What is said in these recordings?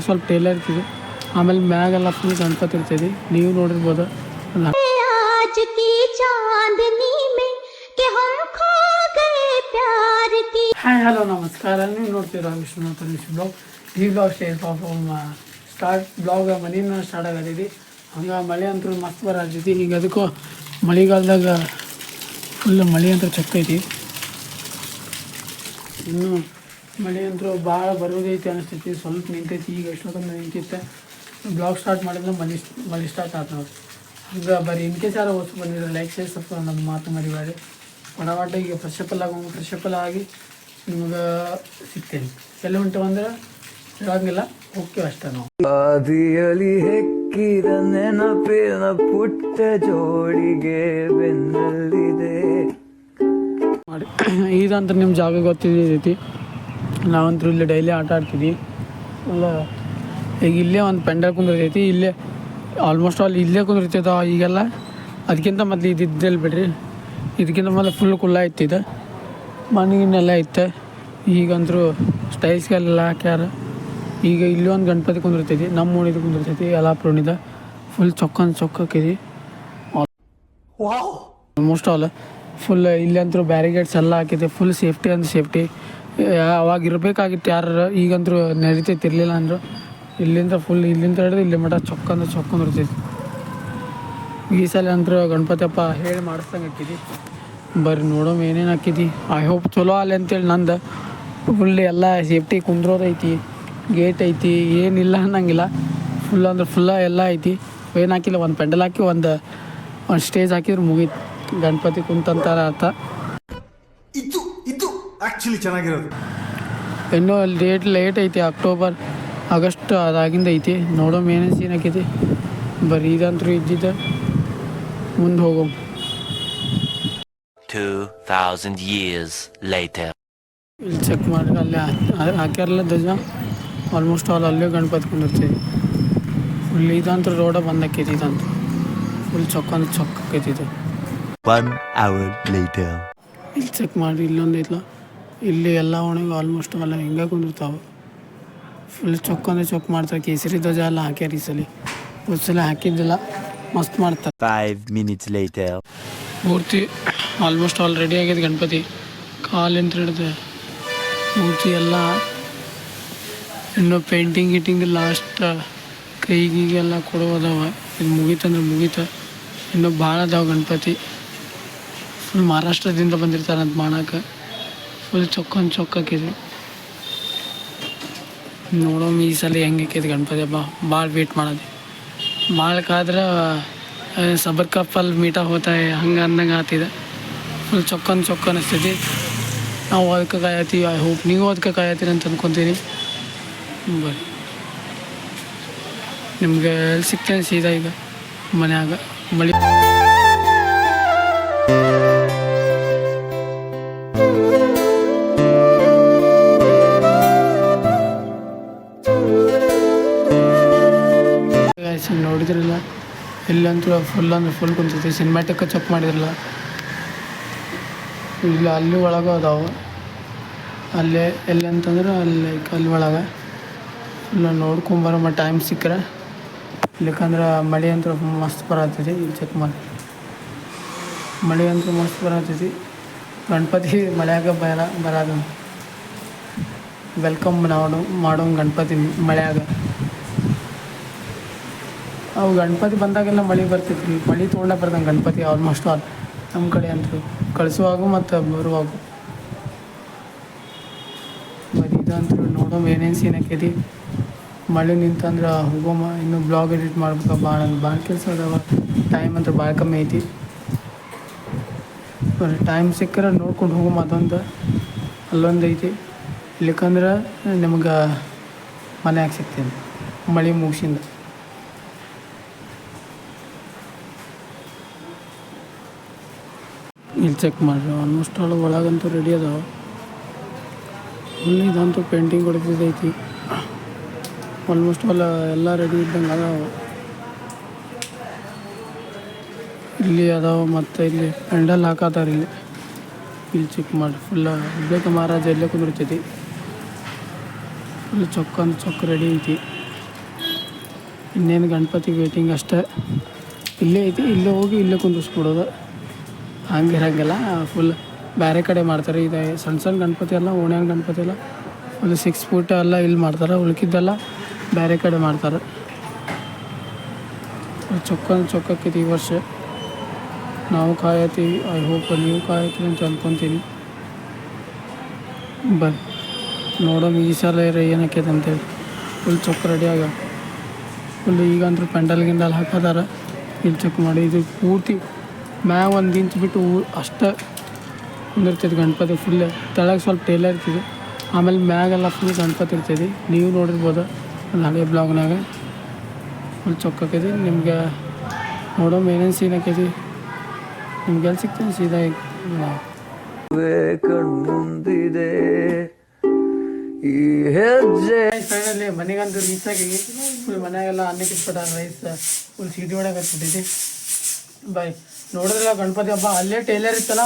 ಸ್ವಲ್ಪ ಟೇಲರ್ ಇರ್ತೀವಿ. ಆಮೇಲೆ ಮ್ಯಾಗೆಲ್ಲ ಫುಲ್ ಗಣಪತಿ ಇರ್ತೈತಿ, ನೀವು ನೋಡಿರ್ಬೋದು. ಹಾಯ್ ಹಲೋ ನಮಸ್ಕಾರ, ನೀವು ನೋಡ್ತೀರಾ ವಿಶ್ವನಾಥ್ ಬ್ಲಾಗ್. ಈ ಬ್ಲಾಗ್ ಸ್ಟಾರ್ಟ್ ಬ್ಲಾಗ್ ಮನೆಯಿಂದ ಸ್ಟಾರ್ಟ್ ಆಗತೈತಿ. ಹಂಗೆ ಮಳೆ ಅಂತೂ ಮಸ್ತ್ ಬರತೈತಿ. ಈಗ ಅದಕ್ಕೂ ಮಳೆಗಾಲದಾಗ ಫುಲ್ ಮಳೆ ಅಂತೂ ಚಕ್ಕೈತಿ. ಇನ್ನು ಮಳೆ ಅಂತೂ ಭಾಳ ಬರೋದೈತಿ ಅನಿಸ್ತೈತಿ. ಸ್ವಲ್ಪ ನಿಂತೈತಿ, ಈಗ ಎಷ್ಟೊತ್ತಂದು ನಿಂತಿತ್ತೆ. ಬ್ಲಾಗ್ ಸ್ಟಾರ್ಟ್ ಮಾಡಿದ್ರೆ ಮಳೆ ಸ್ಟಾರ್ಟ್ ಆಯ್ತು ನೋಡಿ. ಹಂಗೆ ಬರೀ ಇನ್ಕೇಸ್ ಯಾರು ಹೊಸ ಬಂದಿದ್ರೆ ಲೈಕ್ ಶೇರ್ ಸಬ್ಸ್ಕ್ರೈಬ್ ನಮ್ಮ ಮಾತು ಮರಿಬೇಡಿ. ಒಡವಾಟ ಈಗ ಫ್ರೆಶಪ್ಪಲ್ ಆಗಿ ನಿಮ್ಗೆ ಸಿಗ್ತೇನೆ. ಎಲ್ಲಿ ಹೊಂಟು ಅಂದ್ರೆ ಹೇಳಂಗಿಲ್ಲ, ಹೋಗ್ತೀವಿ ಅಷ್ಟೇ ನಾವು. ಆದಿಯಲ್ಲಿ ಹೆಕ್ಕಿದ ನೆನಪಿನ ಪುಟ್ಟ ಜೋಡಿಗೆ ಬೆನ್ನಲ್ಲಿದೆ ಮಾಡಿ ಇದಂತ ನಿಮ್ಮ ಜಾಗ ಗೊತ್ತಿದ್ದೈತಿ. ನಾವಂತೂ ಇಲ್ಲಿ ಡೈಲಿ ಆಟ ಆಡ್ತಿದ್ವಿ. ಅಲ್ಲ ಈಗ ಇಲ್ಲೇ ಒಂದು ಪೆಂಡಲ್ ಕುಂದಿರ್ತೈತಿ, ಇಲ್ಲೇ ಆಲ್ಮೋಸ್ಟ್ ಆಲ್ ಇಲ್ಲೇ ಕುಂದಿರ್ತೈತೆ. ಈಗೆಲ್ಲ ಅದಕ್ಕಿಂತ ಮೊದಲು ಇದ್ದಿದ್ದಲ್ಲಿ ಬಿಡ್ರಿ, ಇದಕ್ಕಿಂತ ಮೊದಲು ಫುಲ್ ಕುಲ್ಲ ಇತ್ತಿದೆ, ಮನೆಗಿನ್ನೆಲ್ಲ ಇತ್ತು. ಈಗಂತರೂ ಸ್ಟೈಲ್ಸ್ಗೆಲ್ಲ ಹಾಕ್ಯಾರ. ಈಗ ಇಲ್ಲಿ ಒಂದು ಗಣಪತಿ ಕುಂದಿರ್ತೈತಿ, ನಮ್ಮ ಓಣಿದು ಕುಂದಿರ್ತೈತಿ, ಯಲ್ಲಾಪುರ ಓಣಿದ ಫುಲ್ ಚೊಕ್ಕಕ್ಕಿದೆ ಆಲ್ಮೋಸ್ಟ್ ಆಲ್. ಫುಲ್ ಇಲ್ಲಿ ಅಂತೂ ಬ್ಯಾರಿಗೇಡ್ಸ್ ಎಲ್ಲ ಹಾಕಿದೆ, ಫುಲ್ ಸೇಫ್ಟಿ ಅಂದ್ರೆ ಸೇಫ್ಟಿ. ಅವಾಗ ಇರಬೇಕಾಗಿತ್ತು ಯಾರು, ಈಗಂತೂ ನಡೀತೈತಿ. ಇರಲಿಲ್ಲ ಅಂದರು ಇಲ್ಲಿಂದ ಹಿಡಿದು ಇಲ್ಲಿ ಮಠ ಚೊಕ್ಕೊಂಡಿರ್ತೈತಿ. ಈ ಸಲ ಅಂತೂ ಗಣಪತಿ ಹಬ್ಬ ಹೇಳಿ ಮಾಡಿಸ್ದಂಗೆ ಹಾಕಿದಿ. ಬರ್ರಿ ನೋಡೋಮ್ ಏನೇನು ಹಾಕಿದಿ. ಐ ಹೋಪ್ ಚಲೋ ಅಲ್ಲ ಅಂತೇಳಿ ನಂದು ಫುಲ್ ಎಲ್ಲ ಸೇಫ್ಟಿ ಕುಂದ್ರೋದೈತಿ, ಗೇಟ್ ಐತಿ, ಏನಿಲ್ಲ ಅನ್ನಂಗಿಲ್ಲ. ಫುಲ್ಲ ಎಲ್ಲ ಐತಿ. ಏನು ಹಾಕಿಲ್ಲ, ಒಂದು ಪೆಂಡಲ್ ಹಾಕಿ ಒಂದು ಸ್ಟೇಜ್ ಹಾಕಿದ್ರೆ ಮುಗೀತು. ಗಣಪತಿ ಕುಂತಂತಾರ ಆತ. ಇದು ಆ್ಯಕ್ಚುಲಿ ಚೆನ್ನಾಗಿರೋದು. ಇನ್ನೂ ಲೇಟ್ ಐತಿ, ಅಕ್ಟೋಬರ್ ಆಗಸ್ಟ್ ಅದಾಗಿಂದ ಐತಿ. ನೋಡೋಮ್ ಏನೇನು ಸೀನ್ ಹಾಕೈತಿ. ಬರೀ ಇದಂತೂ ಇದ್ದಿದ್ದ ಮುಂದೆ ಹೋಗೋ. 2000 years later. ಇಲ್ಲಿ ಚೆಕ್ ಮಾಡಿ, ಅಲ್ಲೇ ಹಾಕ್ಯಾರಲ್ಲ ಧ್ವಜ. ಆಲ್ಮೋಸ್ಟ್ ಆಲ್ ಅಲ್ಲೇ ಗಣಪತಿ ಕುಂದಿರ್ತೀವಿ. ಫುಲ್ ಇದಂತೂ ರೋಡ ಬಂದಾಕೈತಿ. ಇದಂತೂ ಫುಲ್ ಚೊಕ್ಕೈತಿದ್ದು. 1 hour later. ಇಲ್ಲಿ ಚೆಕ್ ಮಾಡಿ, ಇಲ್ಲೊಂದು ಐತ್ಲ, ಇಲ್ಲಿ ಎಲ್ಲ ಒಣಗಿ ಆಲ್ಮೋಸ್ಟ್ ಎಲ್ಲ ಹಿಂಗೆ ಕುಂದಿರ್ತಾವೆ. ಫುಲ್ ಚೊಕ್ಕ ಮಾಡ್ತಾರೆ. ಕೇಸರಿ ಧ್ವಜ ಎಲ್ಲ ಹಾಕ್ಯಾರ ಈ ಸಲ. ಸಲ ಹಾಕಿದ್ದಿಲ್ಲ, ಮಸ್ತ್ ಮಾಡ್ತಾರೆ. 5 minutes later. ಮೂರ್ತಿ ಆಲ್ಮೋಸ್ಟ್ ಆಲ್ ರೆಡಿ ಆಗಿದೆ. ಗಣಪತಿ ಕಾಲಿಂತ ಹಿಡಿದು ಮೂರ್ತಿ ಎಲ್ಲ ಇನ್ನೂ ಪೇಂಟಿಂಗ್ ಲಾಸ್ಟ್ ಕೈಗಿಗೆಲ್ಲ ಕೊಡೋದವ. ಇದು ಮುಗೀತಂದ್ರೆ ಮುಗೀತು. ಇನ್ನೂ ಭಾಳ ಅದಾವ ಗಣಪತಿ. ಫುಲ್ ಮಹಾರಾಷ್ಟ್ರದಿಂದ ಬಂದಿರ್ತಾರಂತ ಮಾಡೋಕೆ. ಫುಲ್ ಚೊಕ್ಕಾಕಿದೆ. ನೋಡೋಮ್ ಈ ಸಲ ಹೆಂಗೆ ಆಕೈತಿ ಗಣಪತಿ ಹಬ್ಬ. ಭಾಳ ವೇಟ್ ಮಾಡೋದು. ಭಾಳ ಕಾದ್ರೆ ಸಬರ್ ಕಪ್ಪಲ್ ಮೀಟ ಹೋತಾಯಿ ಹಂಗೆ ಅಂದಂಗೆ ಆತಿದೆ. ಫುಲ್ ಚೊಕ್ಕ ಅನಿಸ್ತೈತಿ. ನಾವು ಅದಕ್ಕೆ ಕಾಯತ್ತೀವಿ. ಐ ಹೋಪ್ ನೀವು ಅದಕ್ಕೆ ಕಾಯತ್ತೀರಿ ಅಂತ ಅಂದ್ಕೊತೀನಿ. ಬರ್ರಿ ನಿಮ್ಗೆ ಎಲ್ಲಿ ಸಿಗ್ತೇನೆ ಸೀದಾ ಈಗ ಮನ್ಯಾಗ. ಮಳೆ ನೋಡಿದ್ರಲ್ಲ, ಇಲ್ಲಂತೂ ಫುಲ್ ಕುಂತೈತಿ. ಸಿನಿಮ್ಯಾಟಿಕ್ ಚೆಕ್ ಮಾಡಿದ್ರಲ್ಲ, ಇಲ್ಲ ಅಲ್ಲಿ ಒಳಗೆ ಅದಾವೆ. ಅಲ್ಲೇ ಎಲ್ಲಿ ಅಂತಂದ್ರೆ ಅಲ್ಲಿ ಒಳಗೆ ಇಲ್ಲ ನೋಡ್ಕೊಂಬರಮ್ಮ ಟೈಮ್ ಸಿಕ್ಕರೆ. ಇಲ್ಲಕಂದ್ರೆ ಮಳೆ ಅಂತೂ ಮಸ್ತ್ ಬರತೈತಿ. ಇಲ್ಲಿ ಚೆಕ್ ಮಾಡಿ, ಮಳೆ ಅಂತೂ ಮಸ್ತ್ ಬರತೈತಿ. ಗಣಪತಿ ಮಳೆಯಾಗ ಬರೋದು ವೆಲ್ಕಮ್ ಮಾಡೋ ಗಣಪತಿ ಮಳೆಯಾಗ. ಅವು ಗಣಪತಿ ಬಂದಾಗೆಲ್ಲ ಮಳೆ ಬರ್ತೈತಿ. ಮಳೆ ತೊಗೊಂಡೇ ಬರ್ದಂಗೆ ಗಣಪತಿ ಆಲ್ಮೋಸ್ಟ್ ಆಲ್ ನಮ್ಮ ಕಡೆ ಅಂತೂ ಕಳಿಸುವಾಗೂ ಮತ್ತು ಬರುವಾಗ. ಬರೀ ಇದಂತೂ ನೋಡೋಮ್ ಏನೇನು ಸೀನ್ ಆಕೈತಿ. ಮಳೆ ನಿಂತಂದ್ರೆ ಹೋಗೋಮ. ಇನ್ನೂ ಬ್ಲಾಗ್ ಎಡಿಟ್ ಮಾಡ್ಬೇಕು. ಭಾಳ ಕೆಲಸ ಅದಾವ. ಟೈಮ್ ಅಂತೂ ಭಾಳ ಕಮ್ಮಿ ಐತಿ. ಬರೀ ಟೈಮ್ ಸಿಕ್ಕರೆ ನೋಡ್ಕೊಂಡು ಹೋಗೋಮ. ಅಲ್ಲೊಂದು ಐತಿ. ಇಲ್ಲಕಂದ್ರೆ ನಿಮ್ಗೆ ಮನ್ಯಾಗ ಸಿಗ್ತೀನಿ ಮಳೆ ಮುಗಿಸಿಂದ. ಇಲ್ಲಿ ಚೆಕ್ ಮಾಡಿರಿ, ಆಲ್ಮೋಸ್ಟ್ ಆಲ್ ಒಳಗಂತೂ ರೆಡಿ ಅದಾವೆ. ಇಲ್ಲಿ ಇದಂತೂ ಪೇಂಟಿಂಗ್ ಹೊಡೆದಿದ್ದೈತಿ. ಆಲ್ಮೋಸ್ಟ್ ಆಲ್ ಎಲ್ಲ ರೆಡಿ ಇದ್ದಂಗೆ ಅದಾವೆ. ಇಲ್ಲಿ ಅದಾವೆ ಮತ್ತು ಇಲ್ಲಿ ಪೆಂಡಲ್ ಹಾಕತ್ತಾರ. ಇಲ್ಲಿ ಚೆಕ್ ಮಾಡಿ, ಫುಲ್ಲ ಹುಬ್ಳಿ ಮಹಾರಾಜ ಎಲ್ಲೇ ಕುಂದಿರ್ತೈತಿ. ಫುಲ್ ಚೊಕ್ಕ ರೆಡಿ ಐತಿ. ಇನ್ನೇನು ಗಣಪತಿ ವೇಟಿಂಗ್ ಅಷ್ಟೇ. ಇಲ್ಲೇ ಐತಿ, ಇಲ್ಲೇ ಹೋಗಿ ಇಲ್ಲೇ ಕುಂದಿಸ್ಬಿಡೋದು. ಹಂಗಿರಂಗಿಲ್ಲ, ಫುಲ್ ಬೇರೆ ಕಡೆ ಮಾಡ್ತಾರೆ. ಇದು ಸಣ್ಣ ಸಣ್ಣ ಗಣಪತಿ ಎಲ್ಲ, ಓಣ್ಯಾನ ಗಣಪತಿ ಎಲ್ಲ ಫುಲ್ 6 ಫೂಟ್ ಎಲ್ಲ ಇಲ್ಲಿ ಮಾಡ್ತಾರೆ. ಉಳ್ಕಿದ್ದೆಲ್ಲ ಬೇರೆ ಕಡೆ ಮಾಡ್ತಾರೆ. ಚೊಕ್ಕಕ್ಕಿತ್ತು ಈ ವರ್ಷ. ನಾವು ಕಾಯತ್ತೀವಿ. ಐ ಹೋಪ್ ನೀವು ಕಾಯತ್ತೀವಿ ಅಂತ ಅಂದ್ಕೊತೀನಿ. ಬನ್ನಿ ನೋಡೋಣ ಈ ಸಲ ಏನಕ್ಕೈತೆ ಅಂತೇಳಿ. ಫುಲ್ ಚೊಕ್ಕ ರೆಡಿ ಆಗ ಫುಲ್ ಈಗಂದ್ರೂ ಪೆಂಡಲ್ ಗಿಂಡಲ್ ಹಾಕೋದಾರ. ಇಲ್ಲಿ ಚೆಕ್ ಮಾಡಿ, ಇದು ಪೂರ್ತಿ ಮ್ಯಾಗ 1 ಇಂಚ್ ಬಿಟ್ಟು ಅಷ್ಟೇ ಕುಂದಿರ್ತೈತಿ ಗಣಪತಿ. ಫುಲ್ ತೆಳಗೆ ಸ್ವಲ್ಪ ಟೇಲರ್ ಇರ್ತಿದೆ, ಆಮೇಲೆ ಮ್ಯಾಗೆಲ್ಲ ಫುಲ್ ಗಣಪತಿ ಇರ್ತೈತಿ. ನೀವು ನೋಡಿರ್ಬೋದು ಒಂದು ಹಳೆ ಬ್ಲಾಗ್ನಾಗ. ಫುಲ್ ಚೊಕ್ಕೈತಿ. ನಿಮ್ಗೆ ನೋಡೋಣ ಏನೇನು ಸೀನ್ ಆಕೈತಿ, ನಿಮ್ಗೆ ಎಲ್ಲಿ ಸಿಗ್ತೀನಿ ಸೀದಾ ಕಣ್ಮುಂದಿದೆ ಈ ಹೆಜ್ಜೆ. ಫೈನಲಿ ಮನೆಗಂತೂ ರೀಚ್ ಆಗಿ ಫುಲ್ ಮನೆಯಾಗೆಲ್ಲ ಅನ್ನಕ್ಕೆ ಇಟ್ಬಿಟ್ಟಾರ. ರೈಸ್ ಫುಲ್ ಸೀಟಿ ಒಳಗೆ ಹಚ್ಬಿಟ್ಟೈತಿ. ಬಾಯ್ ನೋಡಿದ್ರಲ್ಲ ಗಣಪತಿ ಹಬ್ಬ ಅಲ್ಲೇ ಟೇಲರ್ ಇತ್ತಲ್ಲ,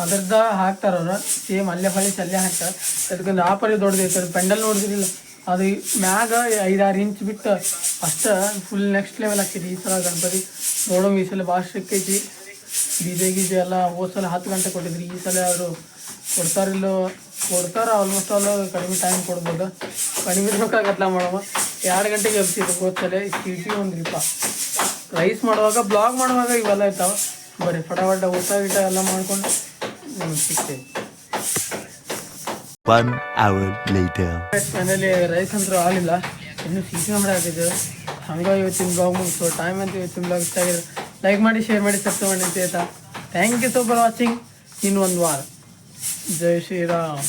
ಅದ್ರದ್ದು ಹಾಕ್ತಾರೆ ಅವ್ರು. ಸೇಮ್ ಅಲ್ಲೇ ಫಲಿಸಿ ಅಲ್ಲೇ ಹಾಕ್ತಾರೆ. ಅದಕ್ಕೊಂದು ಆಪರಿ ದೊಡ್ಡದೈತೆ. ಅದು ಪೆಂಡಲ್ ನೋಡಿದ್ರಿಲ್ಲ, ಅದು ಮ್ಯಾಗ 5-6 ಇಂಚ್ ಬಿಟ್ಟು ಅಷ್ಟು ಫುಲ್ ನೆಕ್ಸ್ಟ್ ಲೆವೆಲ್ ಆಗ್ತೈತಿ ಈ ಸಲ ಗಣಪತಿ. ನೋಡೋ ಈ ಸಲ ಭಾಳ ಸ್ಟ್ರಿಕ್ ಐತಿ. ಡಿಜೆ ಎಲ್ಲ ಹೋದ ಸಲ 10 ಗಂಟೆ ಕೊಟ್ಟಿದ್ರಿ. ಈ ಸಲ ಅವರು ಕೊಡ್ತಾರೆ ಆಲ್ಮೋಸ್ಟ್ ಆಲ್. ಕಡಿಮೆ ಟೈಮ್ ಕೊಡ್ಬೋದು, ಕಡಿಮೆ ಬೇಕಾಗತ್ತಲ್ಲ ಮಾಡೋ 2 ಗಂಟೆಗೆ ಎಬ್ಸಿತ್ತು ಹೋದ ಸಲ. ಸೀಟಿ ಒಂದು ರೀಪ ರೈಸ್ ಮಾಡುವಾಗ ಬ್ಲಾಗ್ ಮಾಡುವಾಗ ಇವೆಲ್ಲ ಇರ್ತಾವೆ. ಬರೀ ಫಟಾಫಟ ಊಟ ಎಲ್ಲ ಮಾಡ್ಕೊಂಡು ನಮಗೆ ಸಿಗ್ತೇವೆ. 1 hour later. ಮನೇಲಿ ರೈಸ್ ಅಂತೂ ಆಗಿಲ್ಲ, ಇನ್ನೂ ಸೀಟಿ ಮಾಡಾಕಿದ್ದು. ಹಂಗೆ ಇವತ್ತಿನ ಬ್ಲಾಗ್ ಮುಗಿಸೋ ಟೈಮ್ ಅಂತ. ಇವತ್ತಿನ ಬ್ಲಾಗ್ ಇಷ್ಟ ಆಗಿದೆ, ಲೈಕ್ ಮಾಡಿ, ಶೇರ್ ಮಾಡಿ, ಸಬ್ಸ್ಕ್ರೈಬ್ ಮಾಡಿ ಅಂತ ಹೇಳ್ತಾ thank you so for watching. ಇನ್ನೊಂದು ವಾರ. ಜೈ ಶ್ರೀರಾಮ್.